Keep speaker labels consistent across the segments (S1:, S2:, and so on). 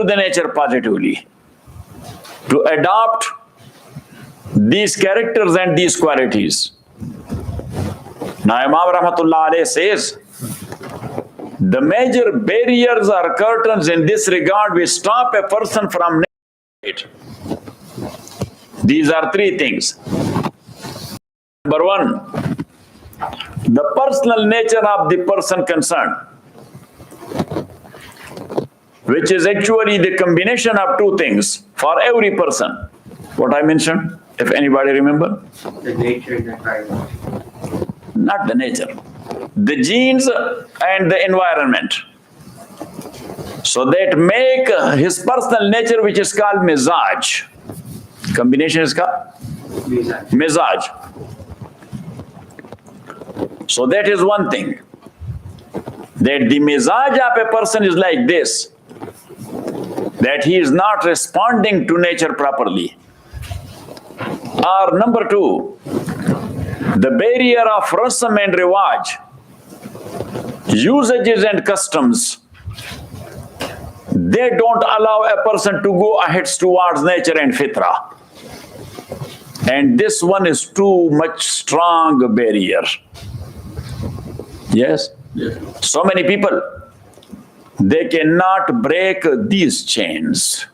S1: the nature positively, to adopt these characters and these qualities. Now Imam Rahmatullah Alayh says, the major barriers or curtains in this regard which stop a person from it. These are three things. Number one, the personal nature of the person concerned, which is actually the combination of two things for every person. What I mentioned, if anybody remember?
S2: The nature and the environment.
S1: Not the nature. The genes and the environment. So that make his personal nature, which is called mizaj. Combination is called? Mizaj. So that is one thing. That the mizaj of a person is like this. That he is not responding to nature properly. Or number two, the barrier of rasam and riwaj, usages and customs, they don't allow a person to go ahead towards nature and fitra. And this one is too much strong barrier. Yes?
S2: Yes.
S1: So many people, they cannot break these chains.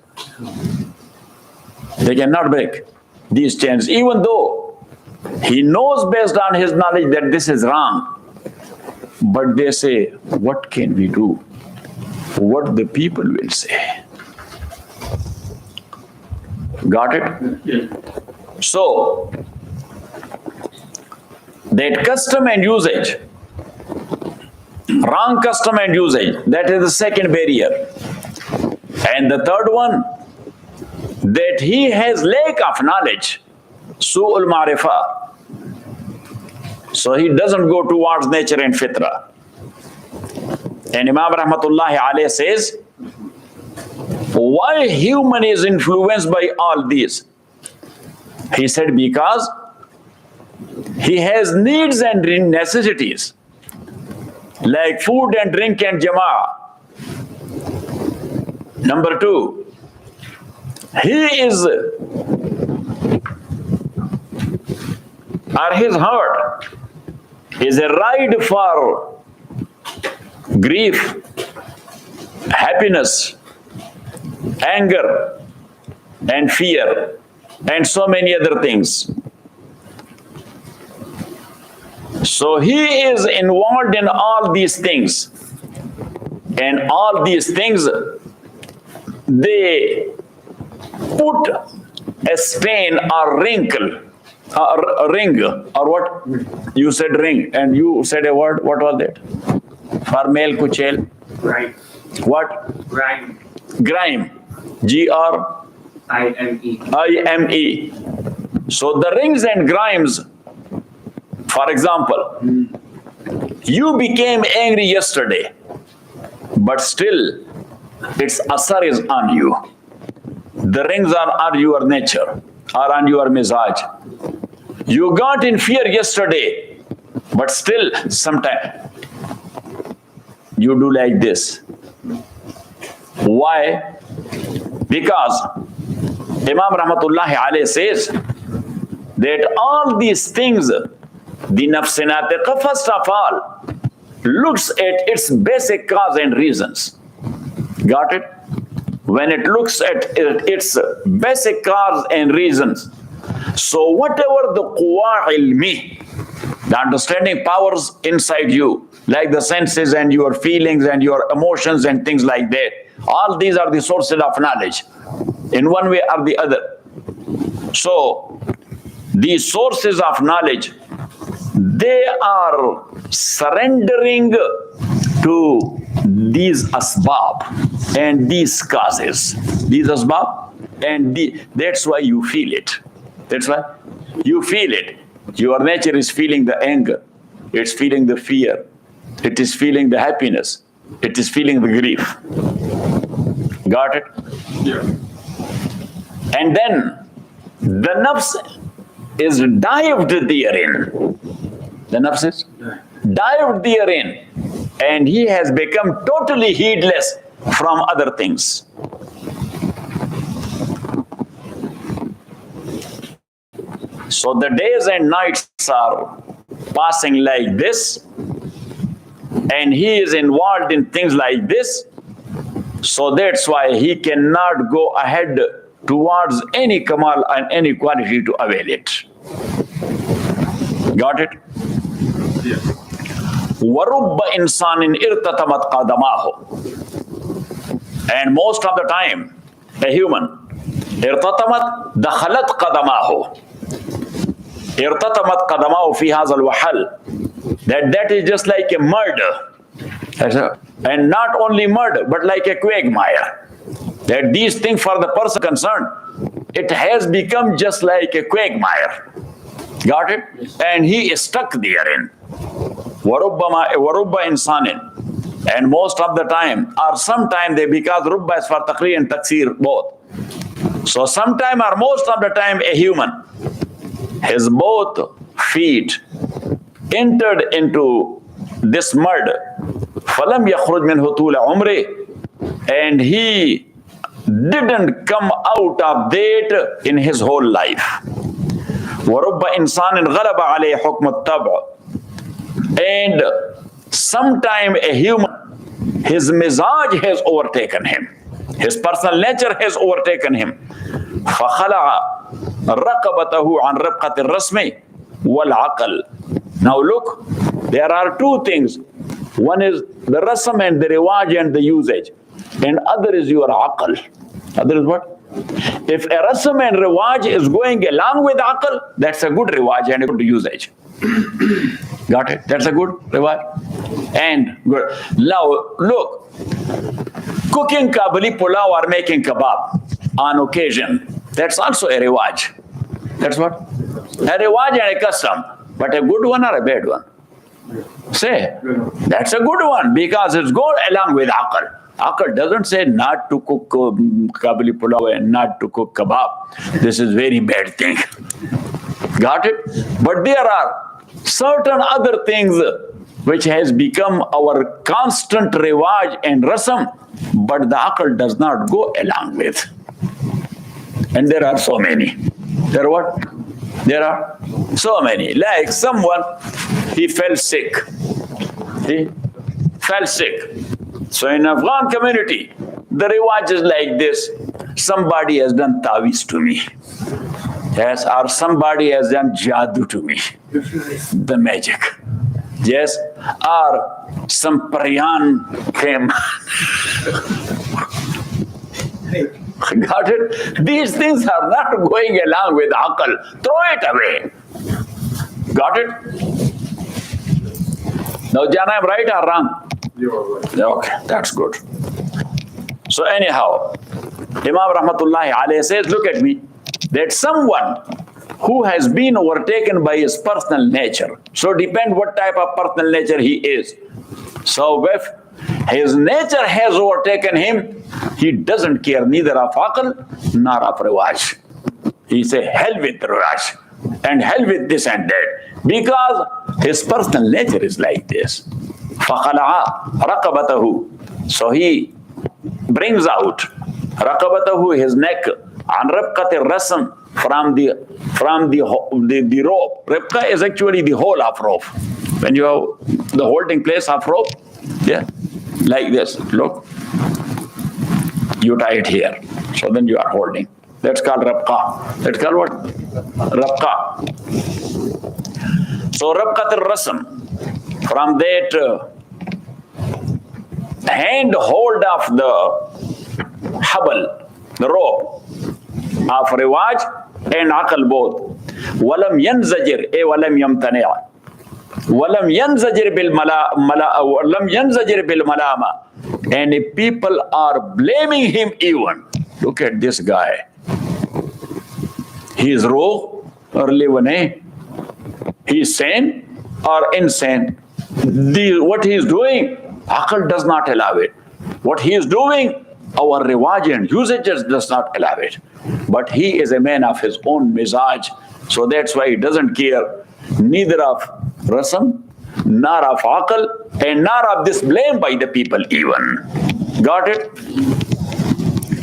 S1: They cannot break these chains, even though he knows based on his knowledge that this is wrong. But they say, what can we do? What the people will say. Got it?
S2: Yes.
S1: So, that custom and usage, wrong custom and usage, that is the second barrier. And the third one, that he has lack of knowledge, su'ul ma'rifah. So he doesn't go towards nature and fitra. And Imam Rahmatullahi Alayh says, why human is influenced by all these? He said, because he has needs and necessities, like food and drink and jama'ah. Number two, his heart is a ride for grief, happiness, anger, and fear, and so many other things. So he is involved in all these things. And all these things, they put a stain or wrinkle, a ring, or what? You said ring, and you said a word, what was that? For male kuchel?
S2: Grime.
S1: What?
S2: Grime.
S1: Grime. Grime. I-M-E. So the rings and grimes, for example, you became angry yesterday, but still its asar is on you. The rings are on your nature, are on your mizaj. You got in fear yesterday, but still sometimes you do like this. Why? Because Imam Rahmatullahi Alayh says that all these things, the nafs-e-natiqa, first of all, looks at its basic cause and reasons. Got it? When it looks at its basic cause and reasons, so whatever the quwa ilmi, the understanding powers inside you, like the senses and your feelings and your emotions and things like that, all these are the sources of knowledge in one way or the other. So these sources of knowledge, they are surrendering to these asbab and these causes. These asbab, and that's why you feel it. That's why you feel it. Your nature is feeling the anger. It's feeling the fear. It is feeling the happiness. It is feeling the grief. Got it?
S2: Yeah.
S1: And then the nafs is dived therein. The nafs is dived therein. And he has become totally heedless from other things. So the days and nights are passing like this, and he is involved in things like this. So that's why he cannot go ahead towards any kamal and any quality to avail it. Got it?
S2: Yes.
S1: وَرُبَّ إِنسَانٍ إِرْتَطَمَتْ قَدَمَاهُ. And most of the time, a human, إِرْتَطَمَتْ دَخَلَتْ قَدَمَاهُ. إِرْتَطَمَتْ قَدَمَاهُ فِي هَذَا الْوَحَلِ. That is just like a murder. And not only murder, but like a quagmire. That these things for the person concerned, it has become just like a quagmire. Got it? And he is stuck therein. وَرُبَّ إِنسَانٍ. And most of the time, or sometime because rubba is for taqrir and taksir both. So sometime or most of the time a human, his both feet entered into this mud. فَلَمْ يَخْرُجْ مِنْهُ طُولَ عُمْرِهِ. And he didn't come out of that in his whole life. وَرُبَّ إِنسَانٍ غَلَبَ عَلَيْهِ حُكْمُ الطَّبْعِ. And sometime a human, his mizaj has overtaken him. His personal nature has overtaken him. فَخَلَعَ رَقَبَتَهُ عَنْ رِبْقَةِ الرَّسْمِ وَالْعَقْلِ. Now look, there are two things. One is the rasm and the riwaj and the usage. And other is your aql. Other is what? If a rasm and riwaj is going along with aql, that's a good riwaj and a good usage. Got it? That's a good riwaj. And good. Now look, cooking kabuli pulao or making kebab on occasion, that's also a riwaj. That's what? A riwaj and a custom. But a good one or a bad one? Say, that's a good one because it's going along with aql. Aql doesn't say not to cook kabuli pulao and not to cook kebab. This is very bad thing. Got it? But there are certain other things which has become our constant riwaj and rasam, but the aql does not go along with. And there are so many. There are what? There are so many. Like someone, he fell sick. He fell sick. So in Afghan community, the riwaj is like this. Somebody has done tawiz to me. Yes, or somebody has done jadoo to me. The magic. Yes, or some paryan came. Got it? These things are not going along with aql. Throw it away. Got it? Now, Jana, I'm right or wrong?
S2: You are right.
S1: Okay, that's good. So anyhow, Imam Rahmatullahi alayhi says, look at me, that someone who has been overtaken by his personal nature. So depend what type of personal nature he is. So if his nature has overtaken him, he doesn't care neither of aql nor of riwaj. He say, hell with riwaj and hell with this and that. Because his personal nature is like this. فَخَلَعَ رَقَبَتَهُ. So he brings out رَقَبَتَهُ, his neck, عَنْ رِبْقَةِ الرَّسْمِ, from the rope. Ribqa is actually the whole of rope. When you have the holding place of rope, yeah, like this, look. You tie it here. So then you are holding. That's called ribqa. That's called what? Ribqa. So ribqat al-rasm, from that hand hold of the habal, the rope of riwaj and aql both. Walam yanzajir, walam yamtani'. Walam yanzajir bil malama. And if people are blaming him even, look at this guy. He is raw or livane. He is sane or insane. What he is doing, aql does not allow it. What he is doing, our riwaj and usages does not allow it. But he is a man of his own mizaj. So that's why he doesn't care neither of rasam, nor of aql, and nor of this blame by the people even. Got it?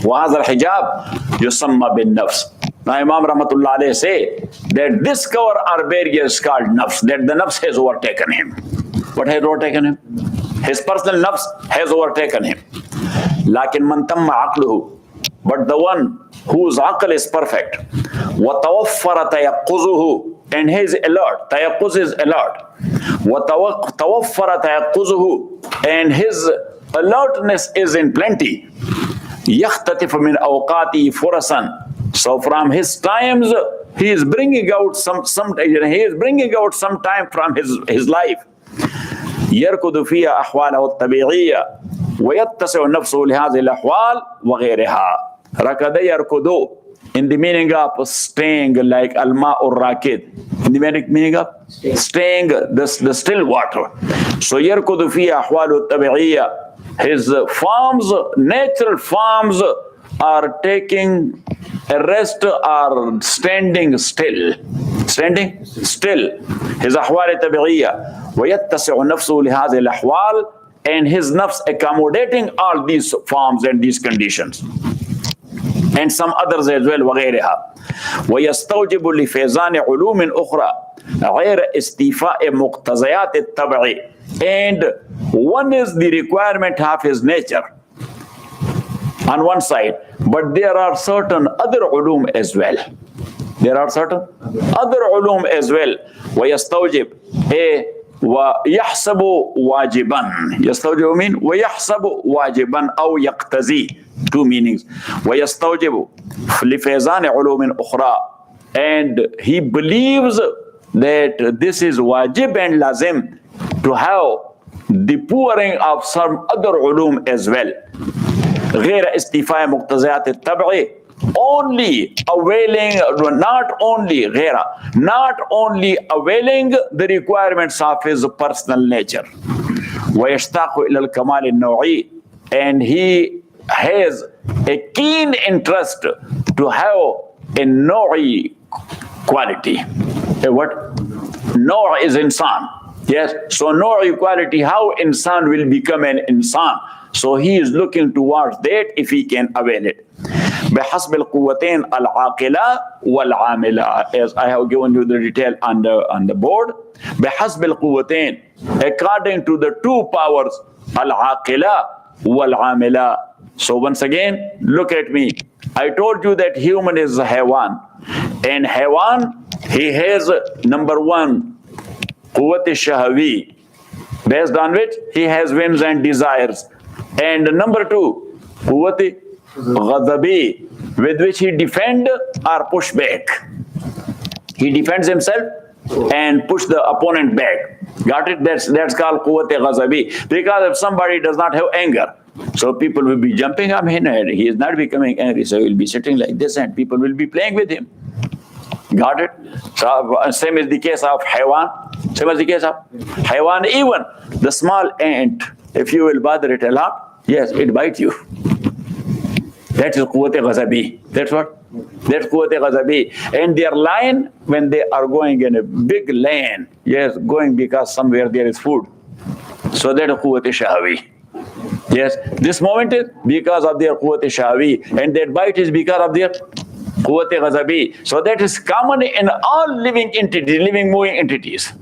S1: وَهَذَا الْحِجَابِ يُسَمَّى بِالنَّفْسِ. Now Imam Rahmatullah alayhi say that this cover or barrier is called nafs, that the nafs has overtaken him. What has overtaken him? His personal nafs has overtaken him. Lakin man tamma aqluhu, but the one whose aql is perfect, wa tawaffara tayaqquzuhu, and he is alert. Tayaqquz is alert. Wa tawaffara tayaqquzuhu, and his alertness is in plenty. Yakhtatif min awqati furasan. So from his times, he is bringing out some time from his life. يركض فيها أحواله الطبيعية ويتسع نفسه لهذه الأحوال وغيرها. ركض يركض in the meaning of staying, like al-ma'u rakid, in the meaning of staying, the still water. So يركض فيها أحواله الطبيعية, his forms, natural forms, are taking a rest, are standing still. Standing still. His ahwal tabi'iyya. وَيَتَّسِعُ نَفْسُهُ لِهَذِهِ الْأَحْوَالِ, and his nafs accommodating all these forms and these conditions. And some others as well. وغيرها. وَيَسْتَوْجِبُ لِفَيْزَانِ عُلُومٍ أُخْرى غَيْرَ اسْتِيفَاءِ مُقْتَضَيَاتِ الطَّبْعِ. And one is the requirement of his nature on one side, but there are certain other ulum as well. There are certain other ulum as well. وَيَسْتَوْجِبْ وَيَحْسَبُ وَاجِبًا. يَسْتَوْجِبُ mean وَيَحْسَبُ وَاجِبًا أو يَقْتَزِي. Two meanings. وَيَسْتَوْجِبُ لِفَيْزَانِ عُلُومٍ أُخْرَى. And he believes that this is wajib and lazim to have the pouring of some other ulum as well. غير استيفاء مقتضيات الطبع, only availing, not only availing the requirements of his personal nature. ويشتاق إلى الكمال النوعي, and he has a keen interest to have a nawi quality. A what? Naw is insan. Yes. So nawi quality, how insan will become an insan. So he is looking towards that if he can avail it. بحسب القوتين العاقلة والعاملة, as I have given you the detail on the board. بحسب القوتين, according to the two powers, العاقلة والعاملة. So once again, look at me. I told you that human is a haywan, and haywan, he has number one, قوة الشهوي, based on which he has whims and desires. And number two, قوة غضبي, with which he defend or push back. He defends himself and push the opponent back. Got it? That's called قوة غضبي. Because if somebody does not have anger, so people will be jumping up in and he is not becoming angry, so he will be sitting like this and people will be playing with him. Got it? So same is the case of haywan. Same as the case of haywan. Even the small ant, if you will bother it a lot, yes, it bites you. That is quwwat ghazabi. That's what? That's quwwat ghazabi. And their lion, when they are going in a big land, yes, going because somewhere there is food. So that is quwwat shahawi. Yes, this moment is because of their quwwat shahawi, and that bite is because of their quwwat ghazabi. So that is common in all living entities, living moving entities.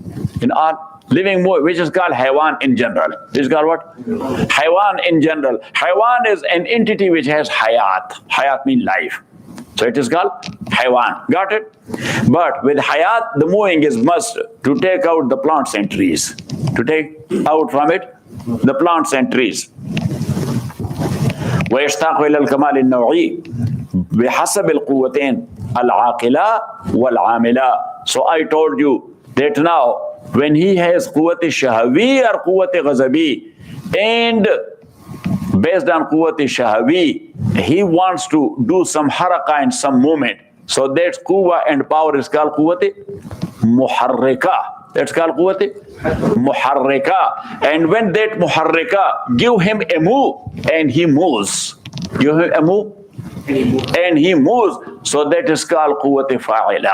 S1: In all living moving, which is called haywan in general. This is called what? Haywan in general. Haywan is an entity which has hayat. Hayat means life. So it is called haywan. Got it? But with hayat, the moving is must to take out the plants and trees. To take out from it the plants and trees. ويشتاق إلى الكمال النوعي بحسب القوتين العاقلة والعاملة. So I told you that now when he has قوة الشهوي or قوة غضبي, and based on قوة الشهوي, he wants to do some haraka and some movement. So that's قوة and power is called قوة محركة. That's called قوة محركة. And when that محركة give him a move and he moves, give him a move and he moves, so that is called قوة فاعلة.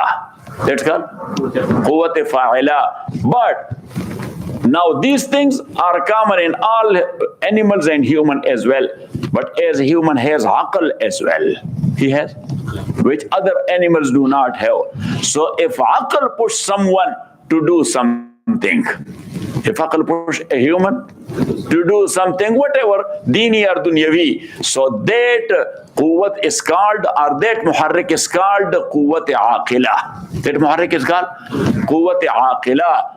S1: That's called قوة فاعلة. But Now these things are common in all animals and human as well. But as a human has aql as well. He has, which other animals do not have. So if aql push someone to do something, if aql push a human to do something, whatever, dini or dunyavi, so that quwwat is called, or that muharrik is called quwwat aqila. That muharrik is called quwwat aqila.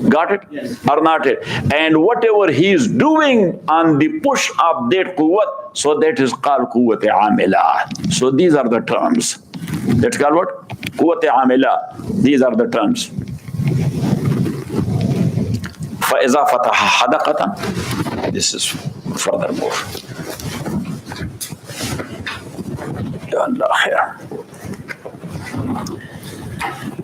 S1: Got it? Yes. Or not it? And whatever he is doing on the push of that quwwat, so that is called quwwat amila. So these are the terms. That's called what? Quwwat amila. These are the terms. فَإِذَا فَتَحَ حَدَقَةً. This is furthermore. Ya Allah khair.